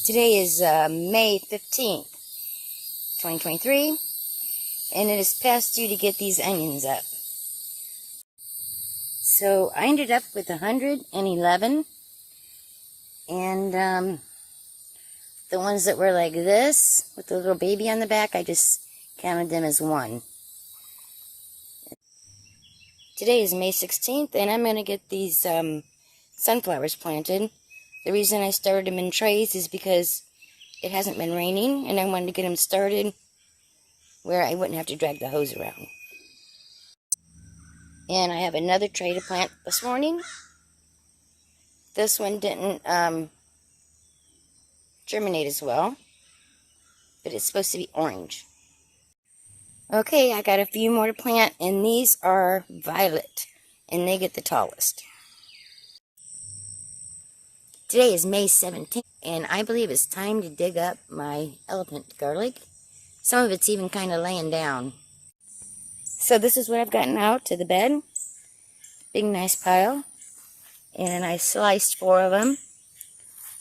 Today is May 15th, 2023, and it is past due to get these onions up. So I ended up with 111, and the ones that were like this, with the little baby on the back, I just counted them as one. Today is May 16th, and I'm going to get these sunflowers planted. The reason I started them in trays is because it hasn't been raining, and I wanted to get them started where I wouldn't have to drag the hose around. And I have another tray to plant this morning. This one didn't germinate as well, but it's supposed to be orange. Okay, I got a few more to plant, and these are violet, and they get the tallest. Today is May 17th, and I believe it's time to dig up my elephant garlic. Some of it's even kind of laying down. So this is what I've gotten out to the bed. Big nice pile. And I sliced 4 of them.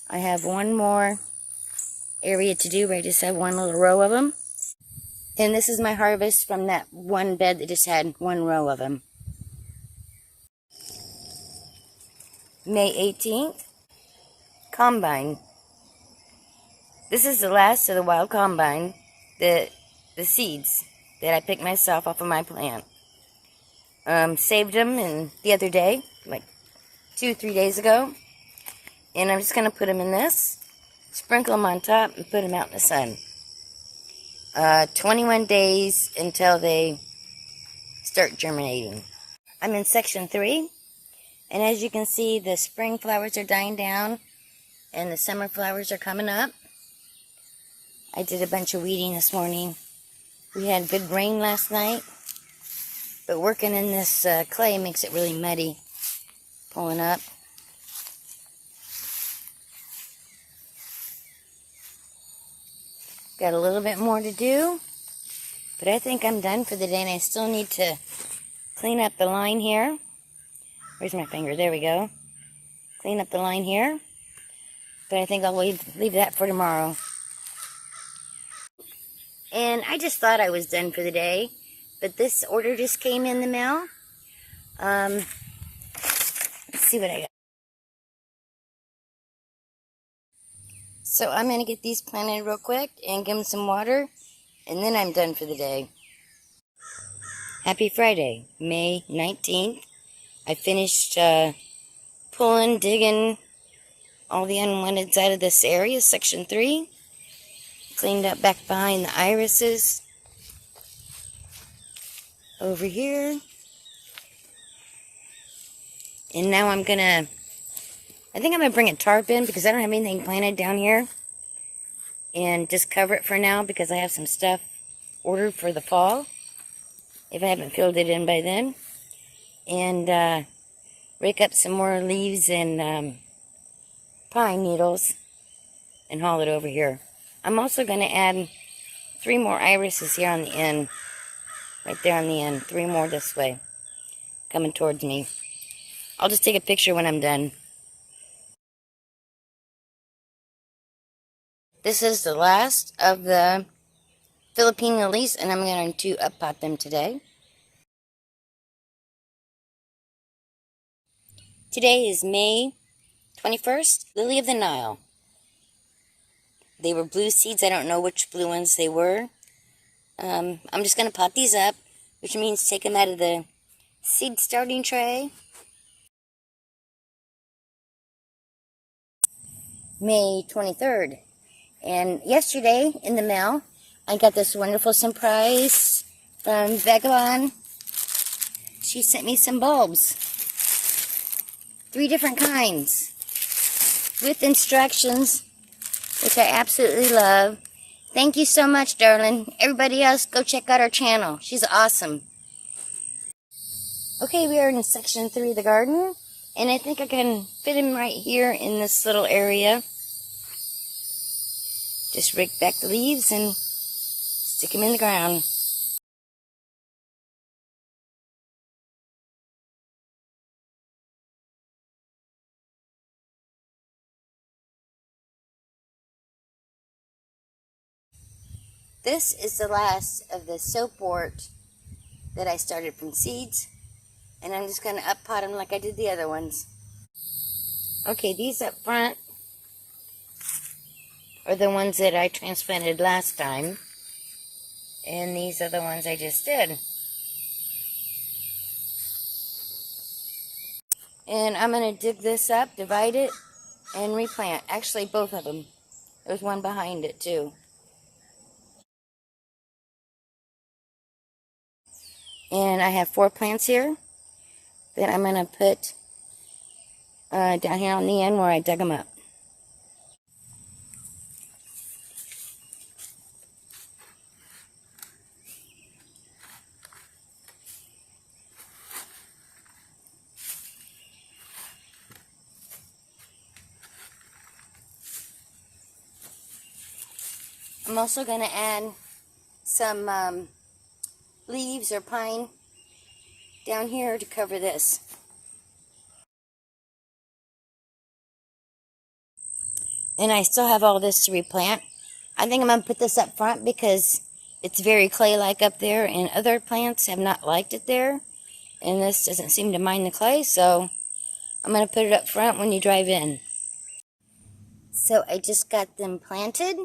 I have one more area to do where I just have one little row of them. And this is my harvest from that one bed that just had one row of them. May 18th. Combine. This is the last of the wild combine, the seeds that I picked myself off of my plant. Saved them the other day, like 2-3 days ago, and I'm just going to put them in this, sprinkle them on top, and put them out in the sun. 21 days until they start germinating. I'm in section 3, and as you can see, the spring flowers are dying down, and the summer flowers are coming up. I did a bunch of weeding this morning. We had good rain last night, but working in this clay makes it really muddy, pulling up. Got a little bit more to do, but I think I'm done for the day, and I still need to clean up the line here. Where's my finger? There we go. Clean up the line here, but I think I'll leave that for tomorrow. And I just thought I was done for the day, but this order just came in the mail. Let's see what I got. So I'm going to get these planted real quick and give them some water, and then I'm done for the day. Happy Friday, May 19th. I finished pulling, digging all the unwanteds out of this area, section 3. Cleaned up back behind the irises. Over here. And now I think I'm going to bring a tarp in because I don't have anything planted down here. And just cover it for now because I have some stuff ordered for the fall, if I haven't filled it in by then. And rake up some more leaves and pine needles and haul it over here. I'm also going to add 3 more irises here on the end. Right there on the end. 3 more this way. Coming towards me. I'll just take a picture when I'm done. This is the last of the Philippine lilies, and I'm going to up-pot them today. Today is May 21st, Lily of the Nile. They were blue seeds. I don't know which blue ones they were. I'm just going to pot these up, which means take them out of the seed starting tray. May 23rd. And yesterday in the mail, I got this wonderful surprise from Vagabond. She sent me some bulbs. 3 different kinds. With instructions, which I absolutely love. Thank you so much, darling. Everybody else, go check out our channel. She's awesome. Okay, we are in section 3 of the garden, and I think I can fit him right here in this little area. Just rake back the leaves and stick him in the ground. This is the last of the soapwort that I started from seeds, and I'm just going to up pot them like I did the other ones. Okay, these up front are the ones that I transplanted last time, and these are the ones I just did. And I'm going to dig this up, divide it, and replant. Actually, both of them. There's one behind it, too. And I have 4 plants here that I'm going to put down here on the end where I dug them up. I'm also going to add some leaves or pine down here to cover this. And I still have all this to replant. I think I'm going to put this up front because it's very clay-like up there, and other plants have not liked it there. And this doesn't seem to mind the clay, so I'm going to put it up front when you drive in. So I just got them planted,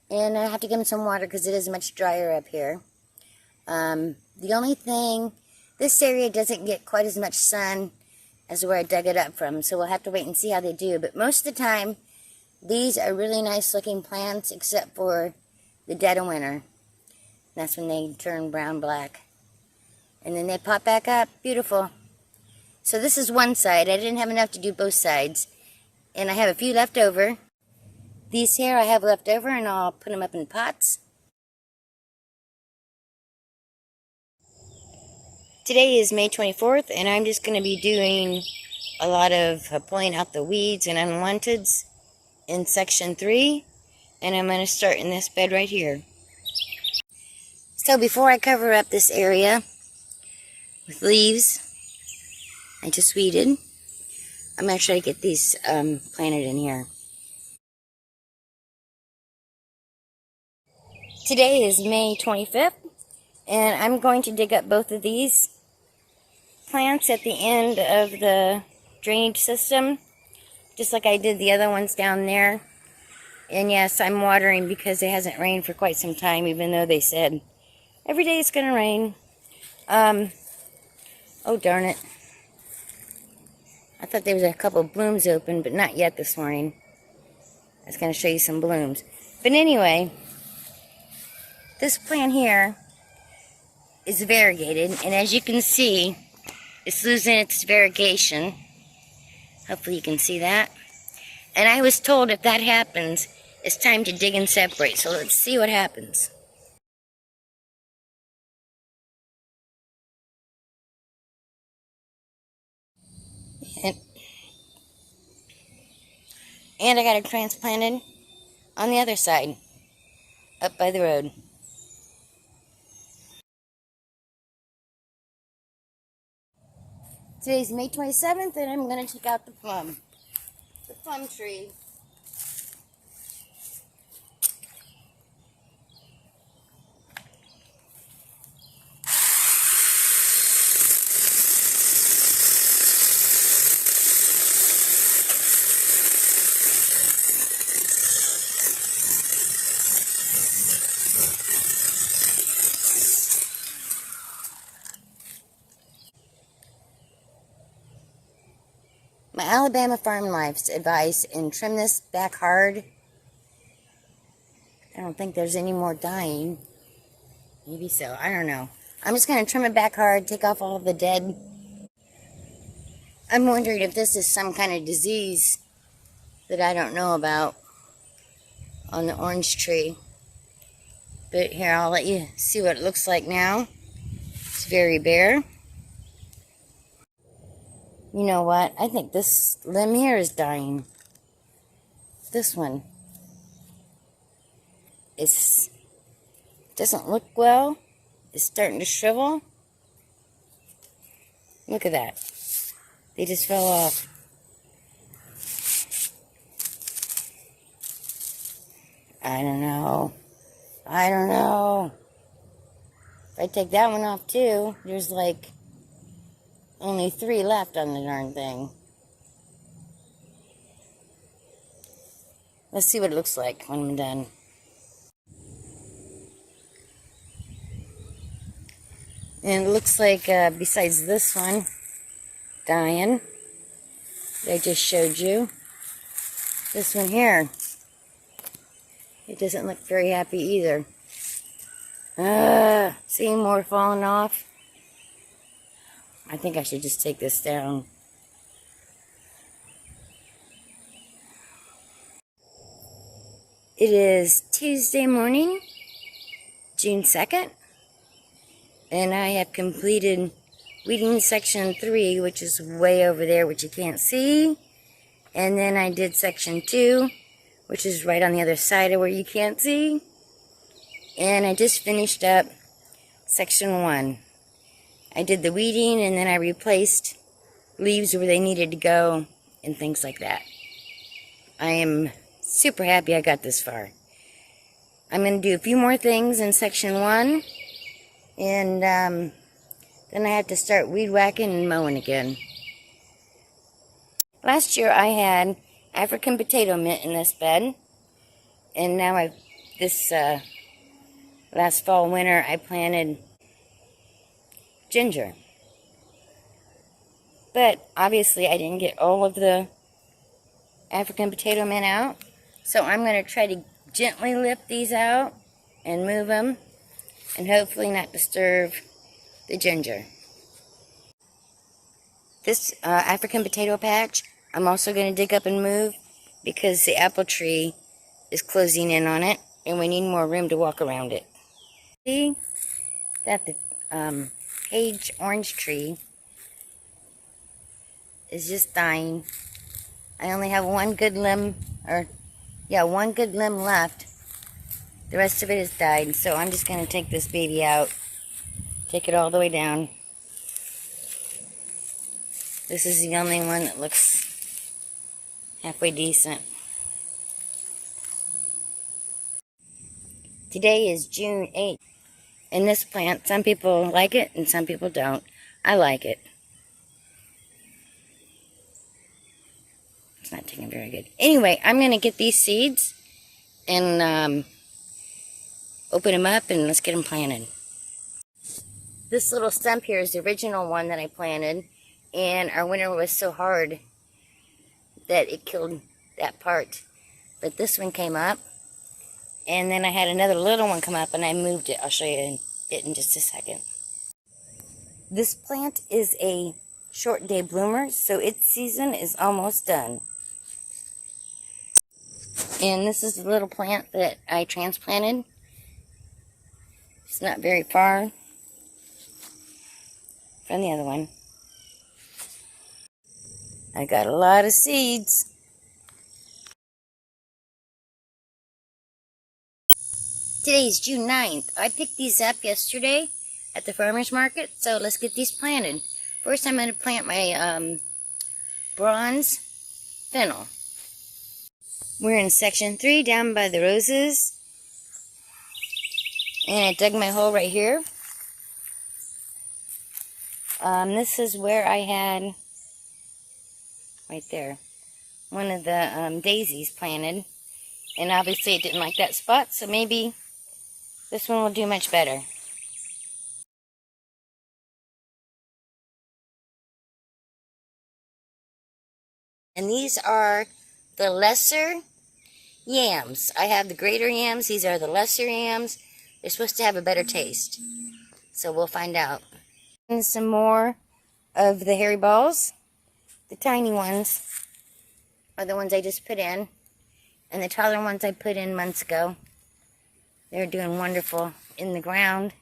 and I have to give them some water because it is much drier up here. The only thing, this area doesn't get quite as much sun as where I dug it up from, so we'll have to wait and see how they do. But most of the time, these are really nice looking plants, except for the dead of winter. That's when they turn brown black. And then they pop back up. Beautiful. So this is one side. I didn't have enough to do both sides. And I have a few left over. These here I have left over, and I'll put them up in pots. Today is May 24th, and I'm just going to be doing a lot of pulling out the weeds and unwanteds in section 3. And I'm going to start in this bed right here. So before I cover up this area with leaves I just weeded, I'm going to try to get these planted in here. Today is May 25th, and I'm going to dig up both of these plants at the end of the drainage system, just like I did the other ones down there. And yes, I'm watering because it hasn't rained for quite some time, even though they said every day it's going to rain. Oh darn it. I thought there was a couple of blooms open, but not yet this morning. I was going to show you some blooms. But anyway, this plant here is variegated, and as you can see, it's losing its variegation. Hopefully you can see that. And I was told if that happens, it's time to dig and separate. So let's see what happens. And I got it transplanted on the other side, up by the road. Today's May 27th, and I'm going to check out the plum tree. My Alabama Farm Life's advice, and trim this back hard. I don't think there's any more dying. Maybe so. I don't know. I'm just going to trim it back hard, take off all the dead. I'm wondering if this is some kind of disease that I don't know about on the orange tree. But here, I'll let you see what it looks like now. It's very bare. You know what? I think this limb here is dying. This one doesn't look well. It's starting to shrivel. Look at that. They just fell off. I don't know. I don't know. If I take that one off too, there's like only 3 left on the darn thing. Let's see what it looks like when I'm done. And it looks like, besides this one dying, that I just showed you, this one here, it doesn't look very happy either. See more falling off? I think I should just take this down. It is Tuesday morning, June 2nd, and I have completed weeding section 3, which is way over there, which you can't see. And then I did section 2, which is right on the other side of where you can't see. And I just finished up section 1. I did the weeding, and then I replaced leaves where they needed to go and things like that. I am super happy I got this far. I'm going to do a few more things in section 1, and then I have to start weed whacking and mowing again. Last year I had African potato mint in this bed, and now this last fall winter I planted ginger. But obviously I didn't get all of the African potato mint out, so I'm going to try to gently lift these out and move them, and hopefully not disturb the ginger. This African potato patch I'm also going to dig up and move because the apple tree is closing in on it and we need more room to walk around it. See that the Page orange tree is just dying. I only have one good limb, one good limb left. The rest of it has died, so I'm just going to take this baby out, take it all the way down. This is the only one that looks halfway decent. Today is June 8th. And this plant, some people like it and some people don't. I like it. It's not taking very good. Anyway, I'm going to get these seeds and open them up and let's get them planted. This little stump here is the original one that I planted, and our winter was so hard that it killed that part. But this one came up, and then I had another little one come up and I moved it. I'll show you it in just a second. This plant is a short day bloomer, so its season is almost done. And this is the little plant that I transplanted. It's not very far from the other one. I got a lot of seeds. Today's June 9th. I picked these up yesterday at the farmer's market, so let's get these planted. First, I'm going to plant my bronze fennel. We're in section 3 down by the roses, and I dug my hole right here. This is where I had, right there, one of the daisies planted, and obviously it didn't like that spot, so maybe this one will do much better. And these are the lesser yams. I have the greater yams. These are the lesser yams. They're supposed to have a better taste. So we'll find out. And some more of the hairy balls. The tiny ones are the ones I just put in. And the taller ones I put in months ago. They're doing wonderful in the ground.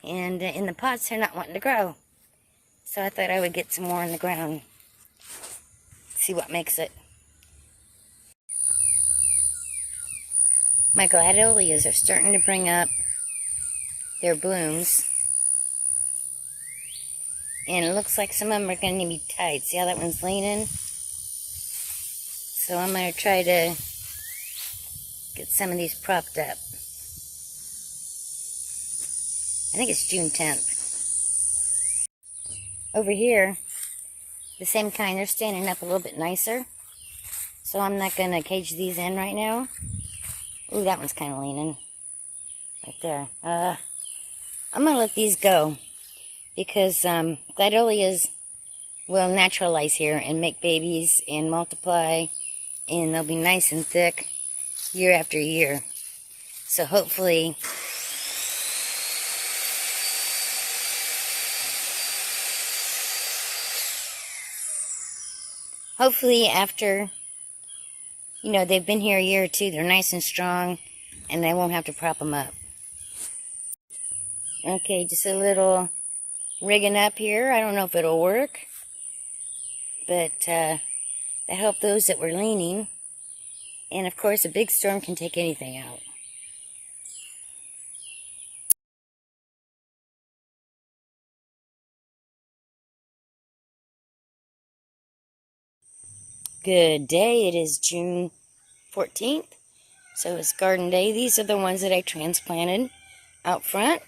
And in the pots, they're not wanting to grow. So I thought I would get some more in the ground. See what makes it. My gladiolus are starting to bring up their blooms. And it looks like some of them are going to be tied. See how that one's leaning? So I'm going to try to get some of these propped up. I think it's June 10th. Over here, the same kind, they're standing up a little bit nicer. So I'm not going to cage these in right now. Ooh, that one's kind of leaning. Right there. I'm going to let these go. Because gladiolus will naturalize here and make babies and multiply. And they'll be nice and thick year after year. So hopefully after, you know, they've been here a year or two, they're nice and strong, and I won't have to prop them up. Okay, just a little rigging up here. I don't know if it'll work, but that helped those that were leaning. And of course, a big storm can take anything out. Good day. It is June 14th. So it's garden day. These are the ones that I transplanted out front.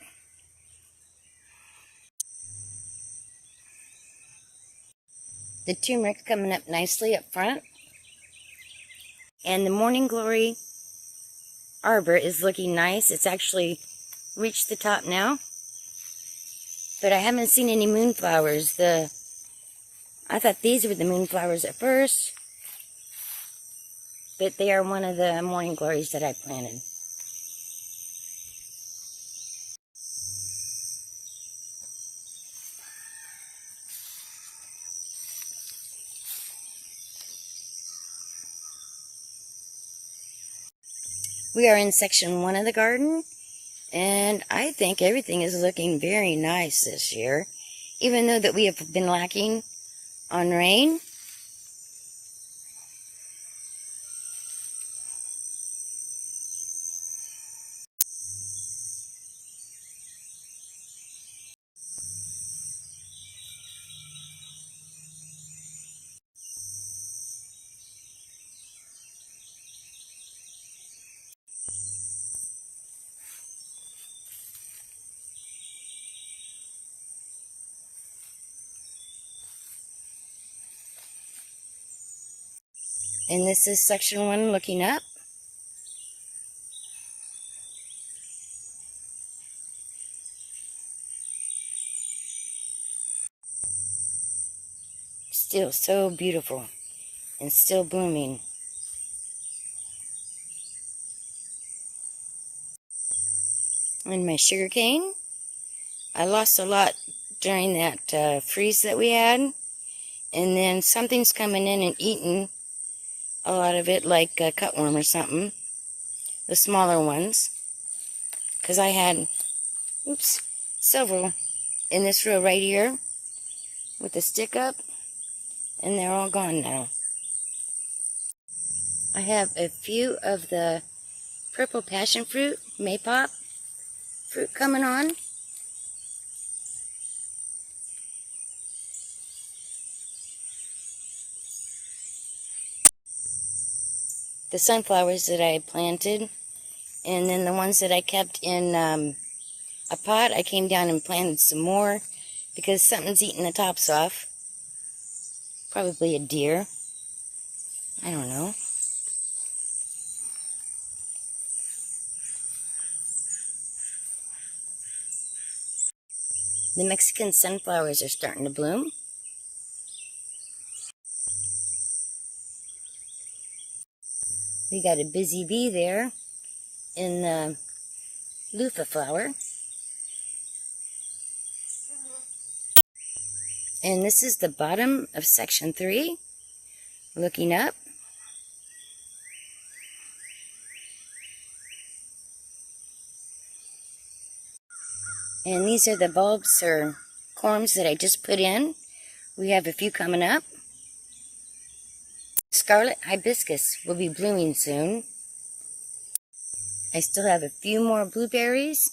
The turmeric's coming up nicely up front. And the morning glory arbor is looking nice. It's actually reached the top now. But I haven't seen any moonflowers. I thought these were the moonflowers at first. But they are one of the morning glories that I planted. We are in section 1 of the garden, and I think everything is looking very nice this year, even though that we have been lacking on rain. And this is section 1 looking up. Still so beautiful and still blooming. And my sugarcane, I lost a lot during that freeze that we had. And then something's coming in and eating a lot of it, like a cutworm or something. The smaller ones. Because I had, several in this row right here with the stick up. And they're all gone now. I have a few of the purple passion fruit, maypop fruit coming on. The sunflowers that I planted, and then the ones that I kept in a pot, I came down and planted some more because something's eating the tops off. Probably a deer. I don't know. The Mexican sunflowers are starting to bloom. We got a busy bee there in the loofah flower. And this is the bottom of section 3, looking up. And these are the bulbs or corms that I just put in. We have a few coming up. Scarlet hibiscus will be blooming soon. I still have a few more blueberries,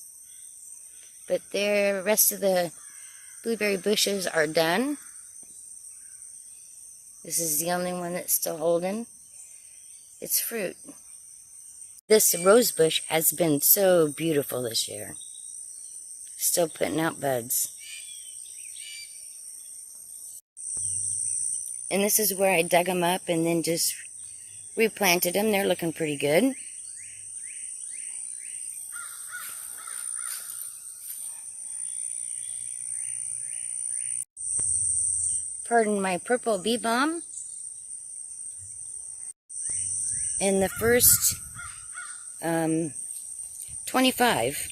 but the rest of the blueberry bushes are done. This is the only one that's still holding its fruit. This rose bush has been so beautiful this year. Still putting out buds. And this is where I dug them up and then just replanted them. They're looking pretty good. Pardon my purple bee balm. And the first 25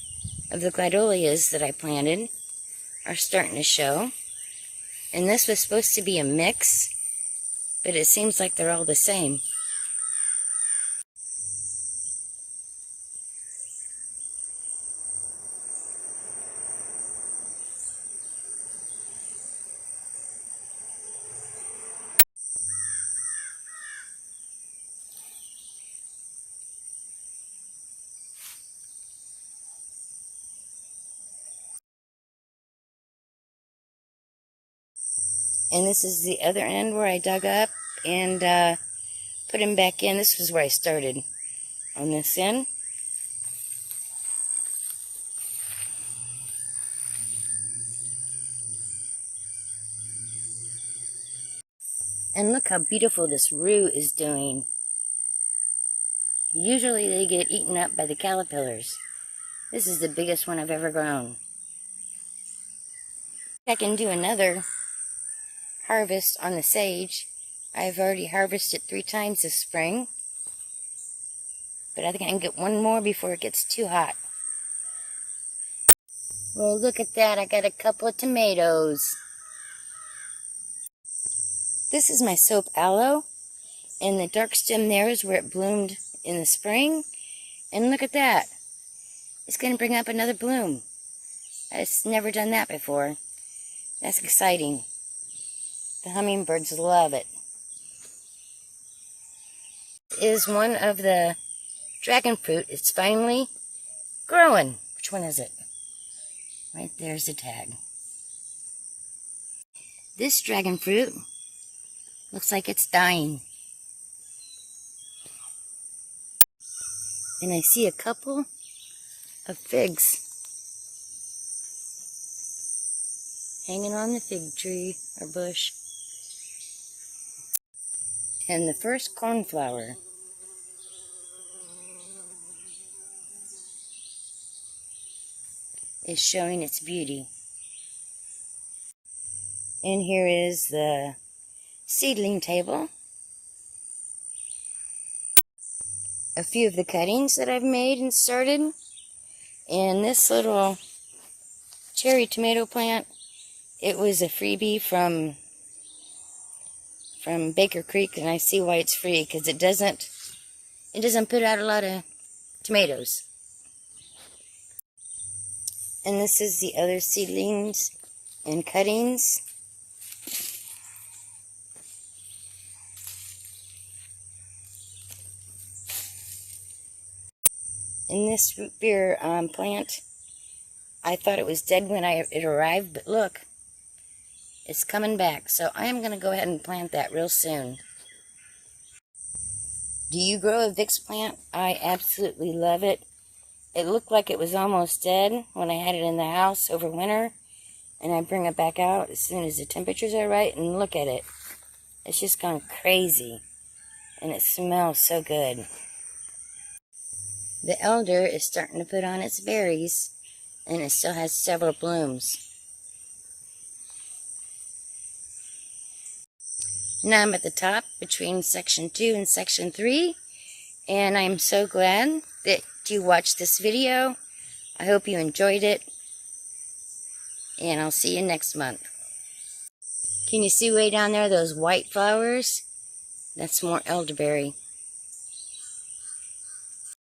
of the gladiolus that I planted are starting to show. And this was supposed to be a mix, but it seems like they're all the same. And this is the other end where I dug up and put him back in. This was where I started, on this end. And look how beautiful this rue is doing. Usually they get eaten up by the caterpillars. This is the biggest one I've ever grown. I can do another harvest on the sage. I've already harvested 3 times this spring, but I think I can get one more before it gets too hot. Well, look at that. I got a couple of tomatoes. This is my soap aloe, and the dark stem there is where it bloomed in the spring. And look at that. It's going to bring up another bloom. I've never done that before. That's exciting. The hummingbirds love it. Is one of the dragon fruit. It's finally growing. Which one is it? Right there's the tag. This dragon fruit looks like it's dying. And I see a couple of figs hanging on the fig tree or bush. And the first cornflower is showing its beauty. And here is the seedling table. A few of the cuttings that I've made and started. And this little cherry tomato plant, it was a freebie from Baker Creek, and I see why it's free, because it doesn't put out a lot of tomatoes. And this is the other seedlings and cuttings. And this root beer plant, I thought it was dead when it arrived, but look, it's coming back. So I am going to go ahead and plant that real soon. Do you grow a Vicks plant? I absolutely love it. It looked like it was almost dead when I had it in the house over winter. And I bring it back out as soon as the temperatures are right, and look at it. It's just gone crazy. And it smells so good. The elder is starting to put on its berries, and it still has several blooms. Now I'm at the top between section 2 and section 3, and I'm so glad that you watched this video. I hope you enjoyed it, and I'll see you next month. Can you see way down there those white flowers? That's more elderberry.